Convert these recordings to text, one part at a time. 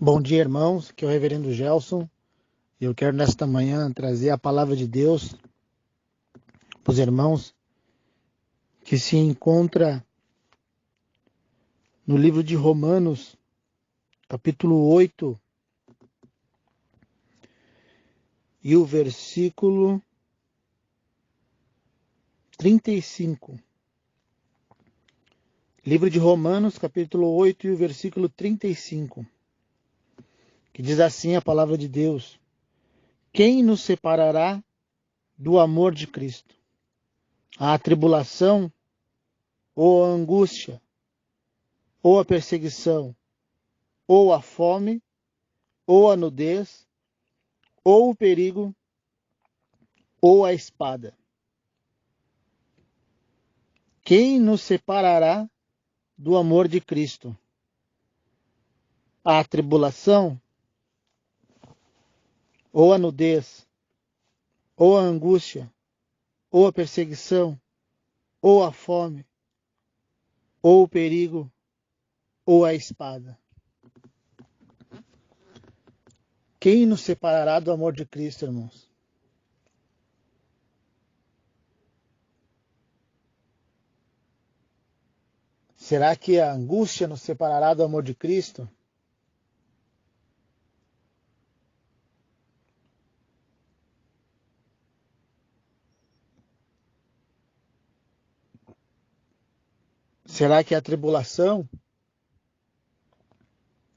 Bom dia, irmãos. Aqui é o Reverendo Gelson. E eu quero nesta manhã trazer a palavra de Deus para os irmãos que se encontra no livro de Romanos, capítulo 8, e o versículo 35. Livro de Romanos, capítulo 8 e o versículo 35. Que diz assim a palavra de Deus: Quem nos separará do amor de Cristo? A tribulação, ou a angústia, ou a perseguição, ou a fome, ou a nudez, ou o perigo, ou a espada. Quem nos separará do amor de Cristo? A tribulação, ou a nudez, ou a angústia, ou a perseguição, ou a fome, ou o perigo, ou a espada. Quem nos separará do amor de Cristo, irmãos? Será que a angústia nos separará do amor de Cristo? Será que a tribulação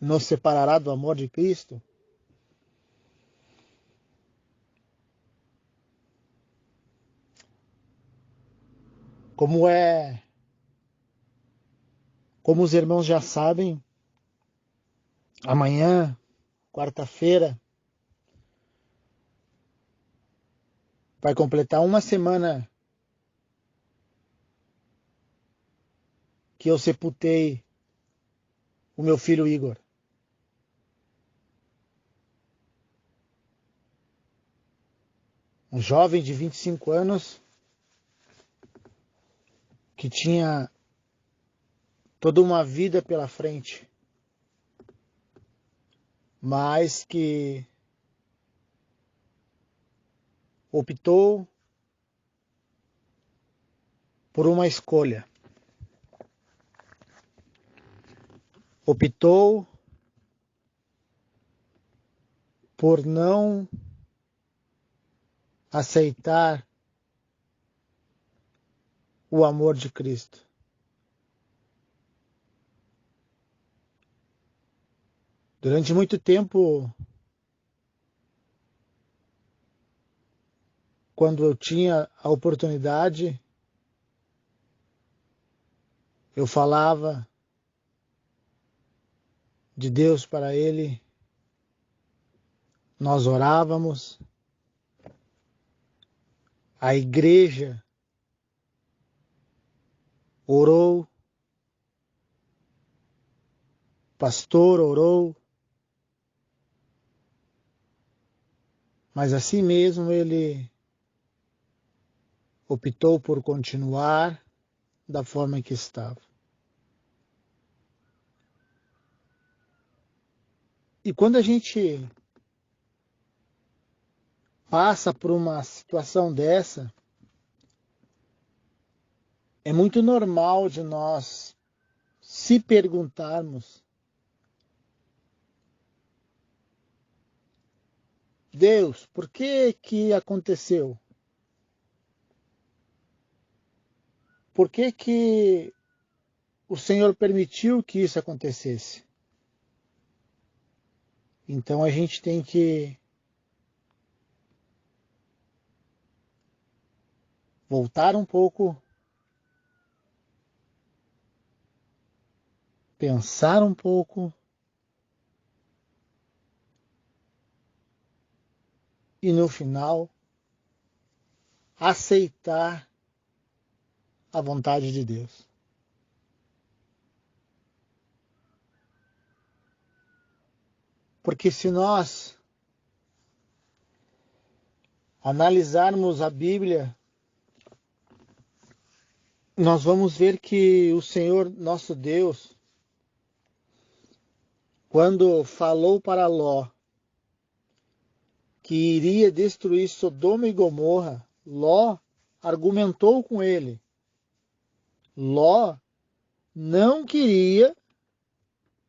nos separará do amor de Cristo? Como os irmãos já sabem, amanhã, quarta-feira, vai completar uma semana que eu sepultei o meu filho Igor. Um jovem de 25 anos que tinha toda uma vida pela frente, mas que optou por uma escolha. Optou por não aceitar o amor de Cristo. Durante muito tempo, quando eu tinha a oportunidade, eu falava de Deus para ele, nós orávamos, a igreja orou, o pastor orou, mas assim mesmo ele optou por continuar da forma que estava. E quando a gente passa por uma situação dessa, é muito normal de nós se perguntarmos: Deus, por que que aconteceu? Por que que o Senhor permitiu que isso acontecesse? Então a gente tem que voltar um pouco, pensar um pouco e no final aceitar a vontade de Deus. Porque se nós analisarmos a Bíblia, nós vamos ver que o Senhor, nosso Deus, quando falou para Ló que iria destruir Sodoma e Gomorra, Ló argumentou com ele. Ló não queria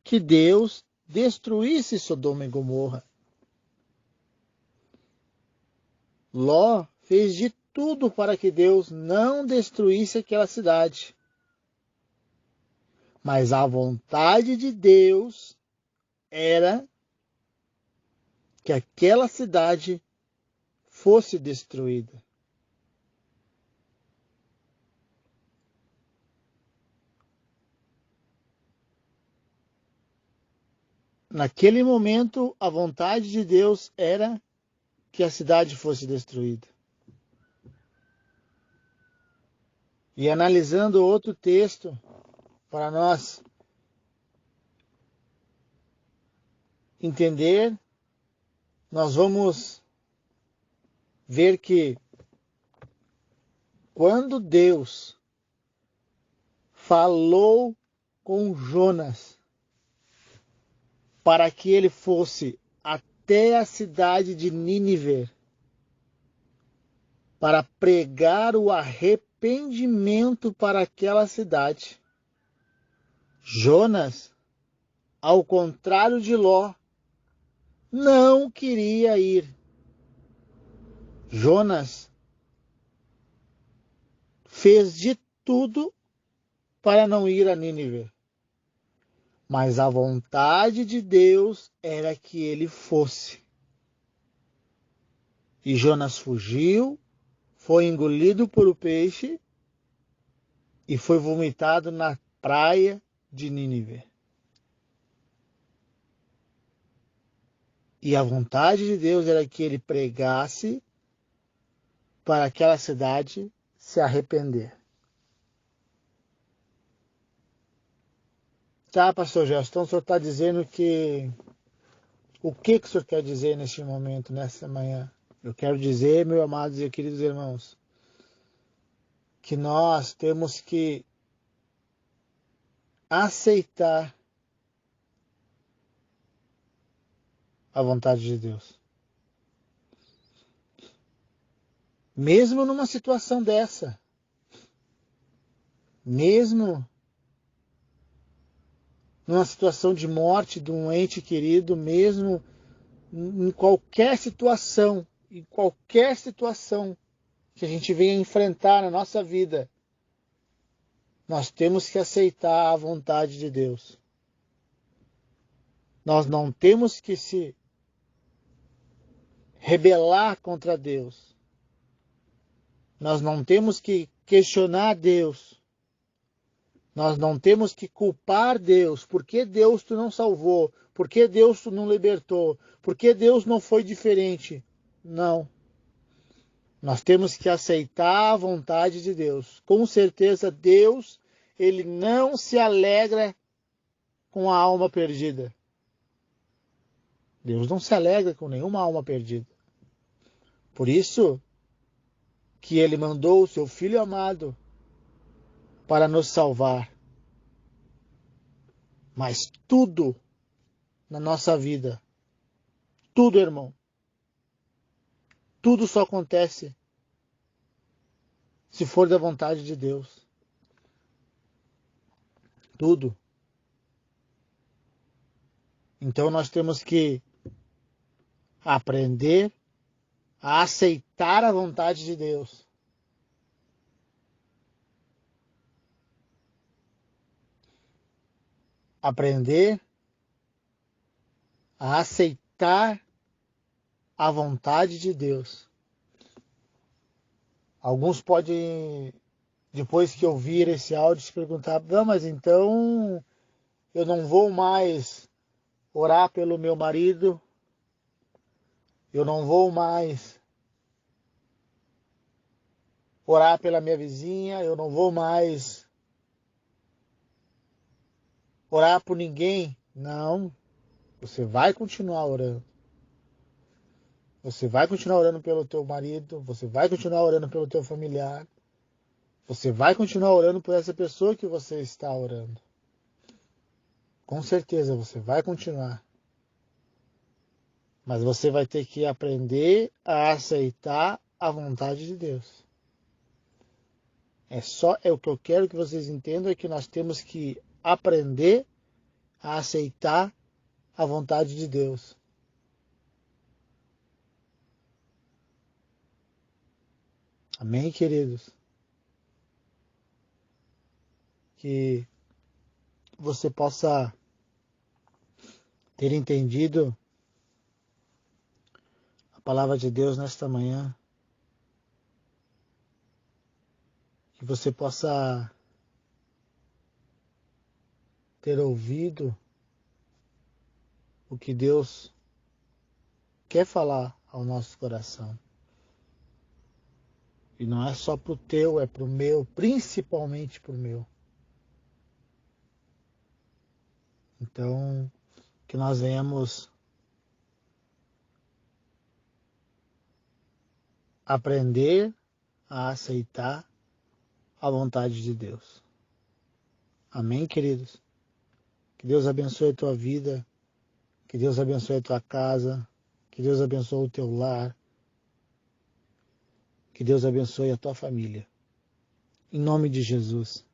que Deus destruísse Sodoma e Gomorra. Ló fez de tudo para que Deus não destruísse aquela cidade. Mas a vontade de Deus era que aquela cidade fosse destruída. Naquele momento, a vontade de Deus era que a cidade fosse destruída. E analisando outro texto para nós entender, nós vamos ver que quando Deus falou com Jonas para que ele fosse até a cidade de Nínive para pregar o arrependimento para aquela cidade, Jonas, ao contrário de Ló, não queria ir. Jonas fez de tudo para não ir a Nínive. Mas a vontade de Deus era que ele fosse. E Jonas fugiu, foi engolido por o peixe e foi vomitado na praia de Nínive. E a vontade de Deus era que ele pregasse para aquela cidade se arrepender. Tá, pastor Gerson, então o senhor está dizendo que... O que o senhor quer dizer neste momento, nessa manhã? Eu quero dizer, meus amados e queridos irmãos, que nós temos que aceitar a vontade de Deus. Mesmo numa situação dessa, mesmo numa situação de morte de um ente querido, mesmo em qualquer situação que a gente venha enfrentar na nossa vida, nós temos que aceitar a vontade de Deus. Nós não temos que se rebelar contra Deus. Nós não temos que questionar Deus. Nós não temos que culpar Deus. Por que Deus tu não salvou? Por que Deus tu não libertou? Por que Deus não foi diferente? Não. Nós temos que aceitar a vontade de Deus. Com certeza Deus, ele não se alegra com a alma perdida. Deus não se alegra com nenhuma alma perdida. Por isso que ele mandou o seu Filho amado para nos salvar. Mas tudo na nossa vida, tudo, irmão, tudo só acontece se for da vontade de Deus. Tudo. Então nós temos que aprender a aceitar a vontade de Deus. Aprender a aceitar a vontade de Deus. Alguns podem, depois que ouvir esse áudio, se perguntar: não, mas então eu não vou mais orar pelo meu marido, eu não vou mais orar pela minha vizinha, eu não vou mais orar por ninguém. Não, você vai continuar orando. Você vai continuar orando pelo teu marido, você vai continuar orando pelo teu familiar, você vai continuar orando por essa pessoa que você está orando. Com certeza você vai continuar. Mas você vai ter que aprender a aceitar a vontade de Deus. É o que eu quero que vocês entendam, é que nós temos que aprender a aceitar a vontade de Deus. Amém, queridos? Que você possa ter entendido a palavra de Deus nesta manhã. Que você possa ter ouvido o que Deus quer falar ao nosso coração. E não é só pro teu, é pro meu, principalmente pro meu. Então, que nós venhamos aprender a aceitar a vontade de Deus. Amém, queridos? Que Deus abençoe a tua vida, que Deus abençoe a tua casa, que Deus abençoe o teu lar, que Deus abençoe a tua família. Em nome de Jesus.